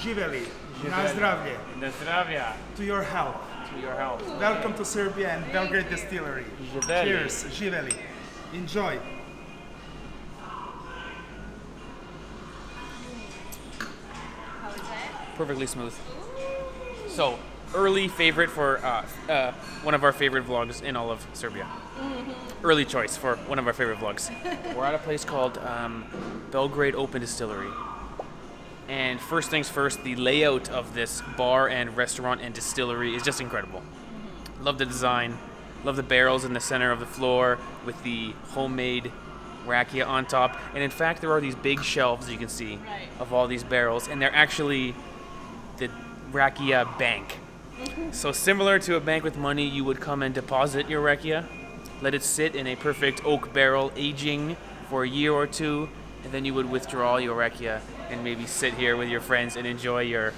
Živeli. Na zdravlje. Na zdravlja. To your health. To your health. Welcome to Serbia and Belgrade Distillery. Živeli. Cheers. Živeli. Enjoy. How is it? Perfectly smooth. So, early favorite for one of our favorite vlogs in all of Serbia. Early choice for one of our favorite vlogs. We're at a place called Belgrade Urban Distillery. And first things first, the layout of this bar and restaurant and distillery is just incredible. Love the design. Love the barrels in the center of the floor with the homemade rakia on top. And in fact, there are these big shelves you can see of all these barrels, and they're actually the rakia bank. So similar to a bank with money, you would come and deposit your rakia, let it sit in a perfect oak barrel aging for a year or two, and then you would withdraw your rakia and maybe sit here with your friends and enjoy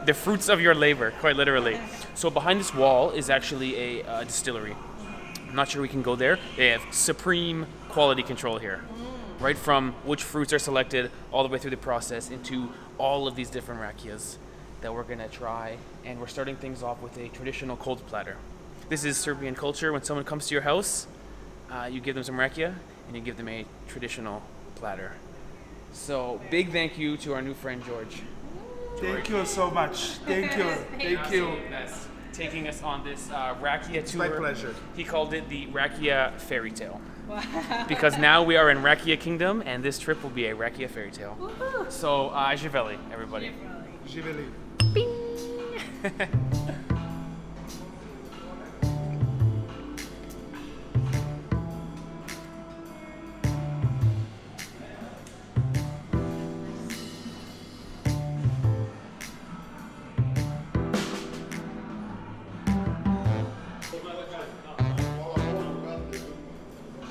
the fruits of your labor, quite literally. So behind this wall is actually a distillery. I'm not sure we can go there. They have supreme quality control here. Right from which fruits are selected all the way through the process into all of these different rakias that we're gonna try. And we're starting things off with a traditional cold platter. This is Serbian culture. When someone comes to your house, you give them some rakia and you give them a traditional platter. So big thank you to our new friend George. Thank you so much. Thank you. Thank you. That's taking us on this rakia tour. It's my pleasure. He called it the rakia fairy tale. Because now we are in Rakia Kingdom, and this trip will be a rakia fairy tale. Woohoo. So, Živeli, everybody. Živeli.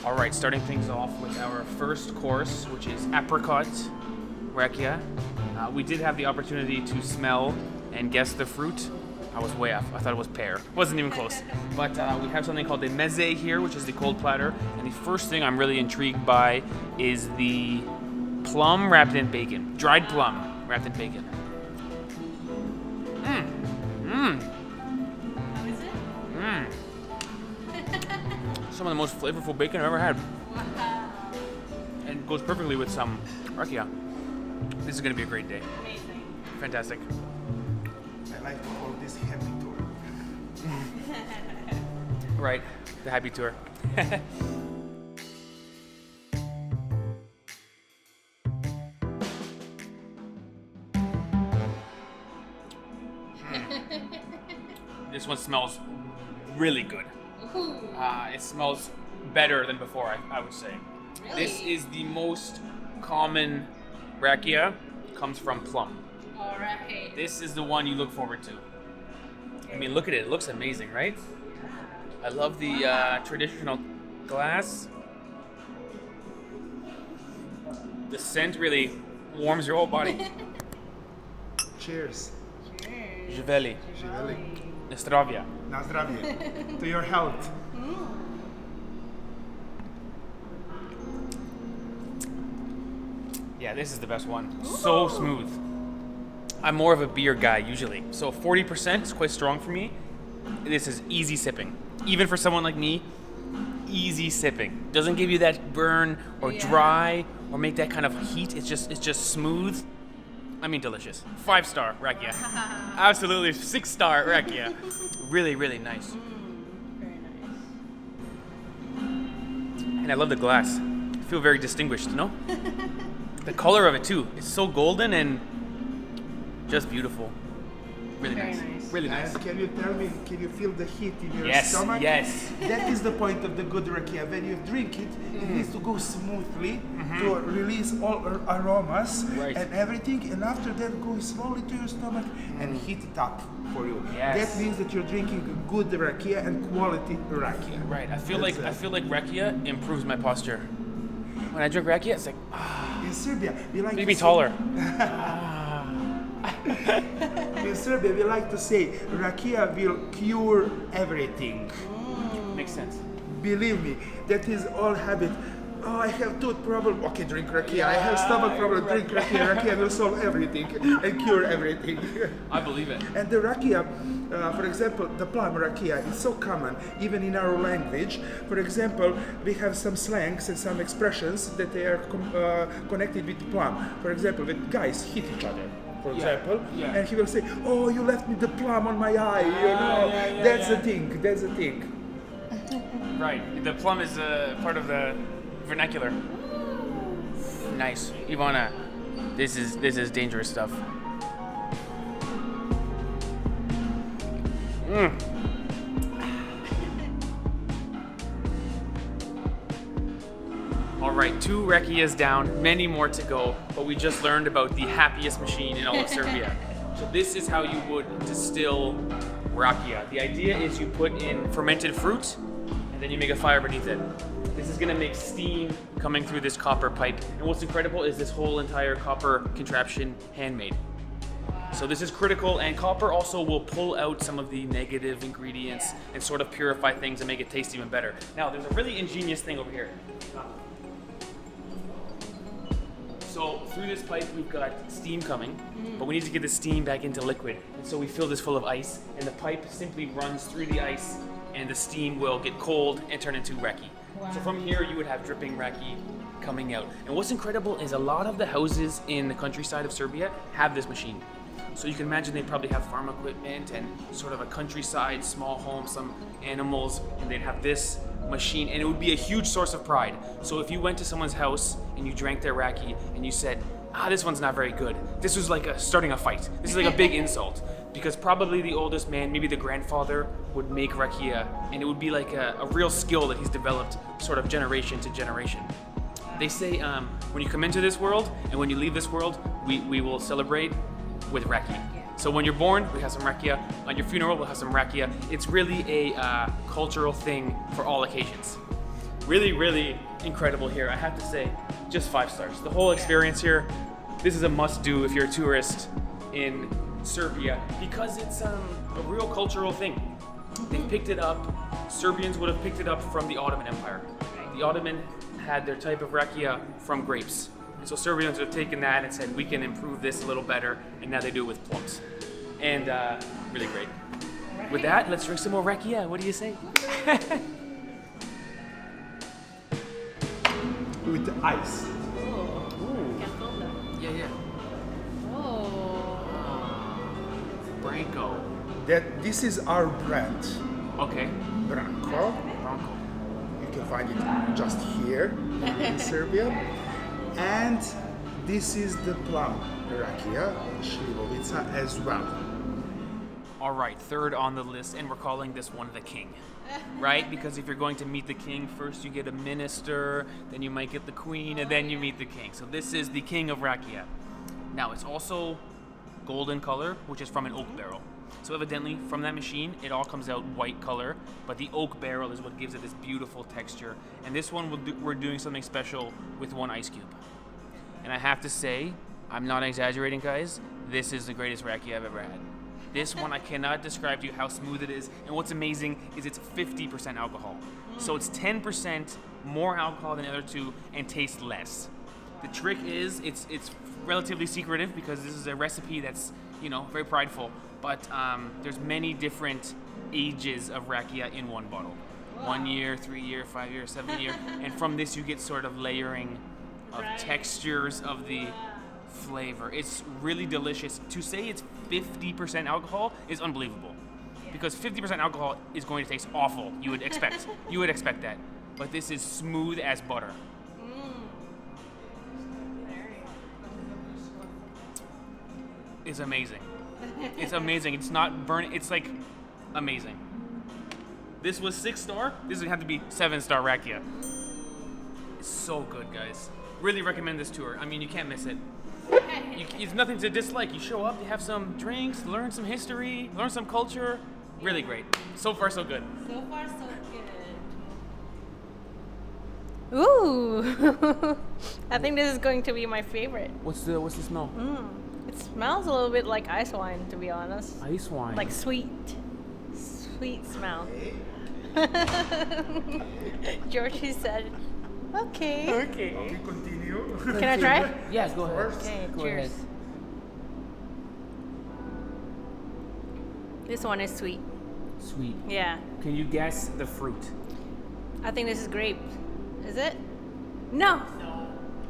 All right, starting things off with our first course, which is apricot rakia. We did have the opportunity to smell and guess the fruit. I was way off. I thought it was pear. Wasn't even close. But we have something called the meze here, which is the cold platter. And the first thing I'm really intrigued by is the plum wrapped in bacon. Dried plum wrapped in bacon. How is it? Some of the most flavorful bacon I've ever had. Wow. And goes perfectly with some rakia. This is going to be a great day. Amazing. Fantastic. I like to call this happy tour. Right, the happy tour. This one smells really good. Ooh. It smells better than before, I would say. Really? This is the most common rakia, comes from plum. Alright. This is the one you look forward to. I mean, look at it. It looks amazing, right? I love the traditional glass. The scent really warms your whole body. Cheers. Cheers. Živeli. Živeli. Na zdravlje. Na zdravlje. To your health. Yeah, this is the best one. So smooth. I'm more of a beer guy usually, so 40% is quite strong for me. This is easy sipping. Even for someone like me, easy sipping. Doesn't give you that burn or dry or make that kind of heat. It's just smooth. I mean, delicious. 5-star rakia. Absolutely 6-star rakia. Really, really nice. Very nice. And I love the glass. I feel very distinguished, you know? The color of it too. It's so golden and just beautiful. Really Very nice. nice. Really nice. And can you tell me, can you feel the heat in your Yes, stomach? yes. That is the point of the good rakia. When you drink it, it needs to go smoothly to release all aromas Right. and everything, and after that go slowly to your stomach and heat it up for you. Yes. That means that you're drinking good rakia and quality rakia. Right. I feel That's like rakia improves my posture. When I drink rakia, it's like In Serbia, we like make to me say- taller. In Serbia, we like to say rakia will cure everything. Makes sense. Believe me, that is all habit. oh, I have tooth problem. Okay, drink rakia. I have stomach problem. Drink rakia. Rakia will solve everything and cure everything. I believe it. And the rakia, for example, the plum rakia is so common, even in our language. For example, we have some slangs and some expressions that they are connected with plum. For example, when guys hit each other, for example, and he will say, "Oh, you left me the plum on my eye." You know, that's the thing. That's the thing. Right. The plum is part of the vernacular. Nice. Ivana, this is dangerous stuff. All right, 2 rakias down, many more to go, but we just learned about the happiest machine in all of Serbia. So this is how you would distill rakia. The idea is you put in fermented fruit, and then you make a fire beneath it. This is gonna make steam coming through this copper pipe. And what's incredible is this whole entire copper contraption handmade. So this is critical, and copper also will pull out some of the negative ingredients and sort of purify things and make it taste even better. Now, there's a really ingenious thing over here. So through this pipe, we've got steam coming, but we need to get the steam back into liquid. And so we fill this full of ice, and the pipe simply runs through the ice, and the steam will get cold and turn into raki. Wow. So from here, you would have dripping raki coming out. And what's incredible is a lot of the houses in the countryside of Serbia have this machine. So you can imagine they probably have farm equipment and sort of a countryside, small home, some animals, and they'd have this machine, and it would be a huge source of pride. So if you went to someone's house and you drank their raki and you said, this one's not very good, this was like starting a fight. This is like a big insult, because probably the oldest man, maybe the grandfather, would make rakia, and it would be like a real skill that he's developed sort of generation to generation. They say when you come into this world and when you leave this world, we will celebrate with rakia. So when you're born, we have some rakia. On your funeral, we'll have some rakia. It's really a cultural thing for all occasions. Really, really incredible here. I have to say, just 5 stars. The whole experience here, this is a must-do if you're a tourist in Serbia, because it's a real cultural thing. They've picked it up. Serbians would have picked it up from the Ottoman Empire. The Ottoman had their type of rakia from grapes. So Serbians have taken that and said, we can improve this a little better, and now they do it with plums. And really great. With that, let's drink some more rakia. What do you say? With the ice. Yeah. Oh. Branco. This is our brand. Okay. Branco. You can find it just here in Serbia. And this is the plum rakia, šljivovica as well. All right, 3rd on the list, and we're calling this one the king, right? Because if you're going to meet the king, first you get a minister, then you might get the queen, and then you meet the king. So this is the king of rakia. Now, it's also golden color, which is from an oak barrel. So evidently, from that machine, it all comes out white color, but the oak barrel is what gives it this beautiful texture. And this one, we're doing something special with 1 ice cube. And I have to say, I'm not exaggerating, guys, this is the greatest rakia I've ever had. This one, I cannot describe to you how smooth it is. And what's amazing is it's 50% alcohol. So it's 10% more alcohol than the other 2 and tastes less. The trick is, it's relatively secretive because this is a recipe that's, very prideful. But there's many different ages of rakia in one bottle. 1 year, 3 year, 5 year, 7 year. And from this you get sort of layering of textures of the flavor. It's really delicious. To say it's 50% alcohol is unbelievable. Because 50% alcohol is going to taste awful, you would expect. You would expect that. But this is smooth as butter. It's amazing. It's amazing. It's not burning. It's like amazing. This was 6-star. This would have to be 7-star rakia. It's so good, guys. Really recommend this tour. I mean, you can't miss it. It's nothing to dislike. You show up, you have some drinks, learn some history, learn some culture. Really great. So far, so good. So far, so good. Ooh. I think this is going to be my favorite. What's the smell? It smells a little bit like ice wine, to be honest. Ice wine. Like sweet smell. Georgie said Okay. Okay. We continue. Can I try? Yes, go ahead. Okay, Go cheers. ahead. This one is sweet. Sweet. Yeah. Can you guess the fruit? I think this is grape. Is it? No.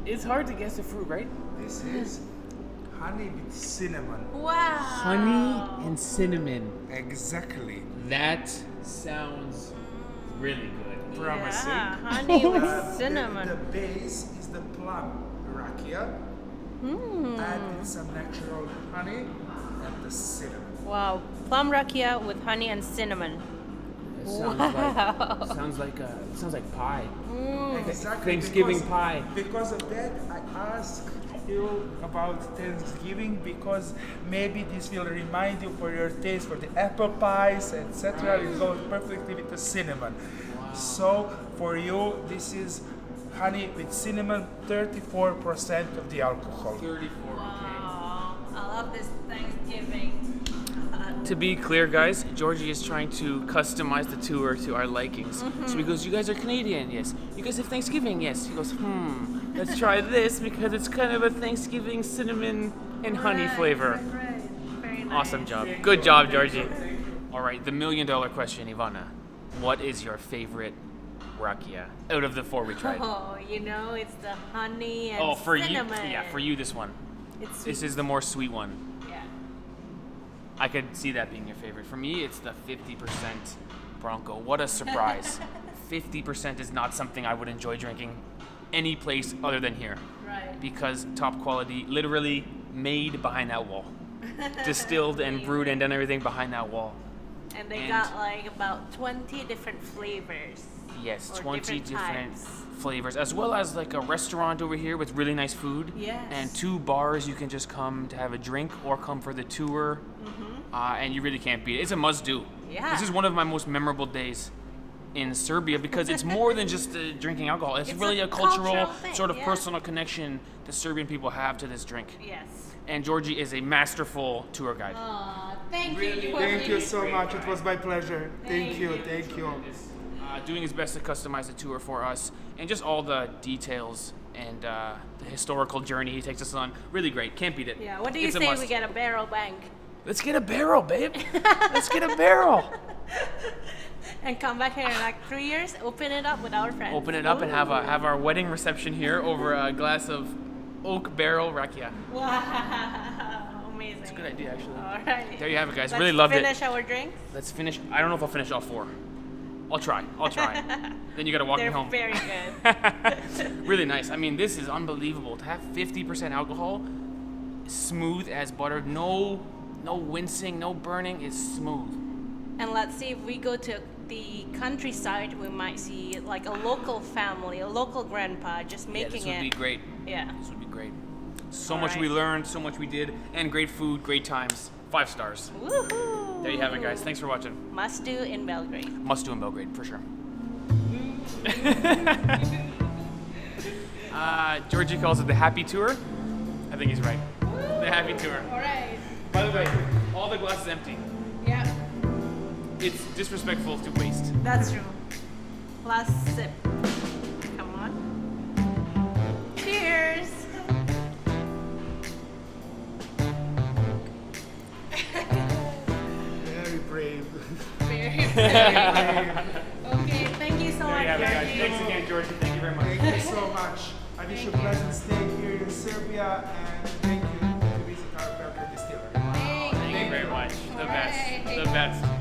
It's hard to guess the fruit, right? This is honey with cinnamon. Wow. Honey and cinnamon. Exactly. That sounds really good. Promising. Yeah, honey with The cinnamon. base is the plum rakia. Add with some natural honey and the cinnamon. Wow. Plum rakia with honey and cinnamon. It sounds like pie. Exactly. Thanksgiving because- pie. Because of that, I asked you about Thanksgiving because maybe this will remind you for your taste for the apple pies, etc. It goes perfectly with the cinnamon. So for you, this is honey with cinnamon, 34% of the alcohol. 34. Wow. I love this Thanksgiving. To be clear, guys, Georgie is trying to customize the tour to our likings. So he goes, you guys are Canadian, yes. You guys have Thanksgiving, yes. He goes, let's try this because it's kind of a Thanksgiving cinnamon and honey flavor. Right. Very nice. Awesome job. Good job, Georgie. All right, the $1 million question, Ivana. What is your favorite rakia out of the 4 we tried? Oh, it's the honey and For cinnamon. you, for you, this one. It's sweet. This is the more sweet one. Yeah. I could see that being your favorite. For me, it's the 50% Bronco. What a surprise. 50% is not something I would enjoy drinking any place other than here. Right. Because top quality, literally made behind that wall. Distilled and brewed and done everything behind that wall. And they And- got like about 20 different flavors. Yes, Or 20 different different types. flavors, as well as like a restaurant over here with really nice food. Yes. And 2 bars you can just come to have a drink or come for the tour. And you really can't beat it. It's a must-do. Yeah. This is one of my most memorable days in Serbia because it's more than just drinking alcohol. It's really a a cultural cultural thing, sort of yeah. personal connection the Serbian people have to this drink. Yes. And Georgie is a masterful tour guide. Aw, thank Really? you. Thank you Georgie. so much. It was my pleasure. Thank Thank you. you. Thank you. Doing his best to customize the tour for us and just all the details and the historical journey he takes us on. Really great. Can't beat it. Yeah, what do you It's a say must. we get a barrel bank Let's get a barrel, babe. Let's get a barrel. and come back here in like 3 years, open it up with our friends? Open it up and have our wedding reception here over a glass of oak barrel rakia. Wow, amazing. It's a good idea, actually. All right. There you have it, guys. Let's Really loved it. finish our drinks. Let's finish. I don't know if I'll finish all 4. I'll try. Then you gotta walk They're me home. very good. Really nice. I mean, this is unbelievable. To have 50% alcohol, smooth as butter, no wincing, no burning, it's smooth. And let's see if we go to the countryside, we might see like a local family, a local grandpa just making This would it. be great. Yeah. This would be great. So All much we right. learned, so much we did, and great food, great times. 5 stars. Woohoo! There you have it, guys. Thanks for watching. Must do in Belgrade. Must do in Belgrade, for sure. Georgie calls it the happy tour. I think he's right. The happy tour. All right. By the way, all the glass is empty. Yeah, It's disrespectful to waste. that's true. Last sip. Come on. Cheers. Very brave. Very brave. Okay, thank you so much, There you have it, guys. Georgie. Thanks again, Georgie. Thank you very much. Thank you so much. I wish you a pleasant stay here in Serbia and thank you to visit our Belgrade Distillery. Thank Thank you very much. The best. The best.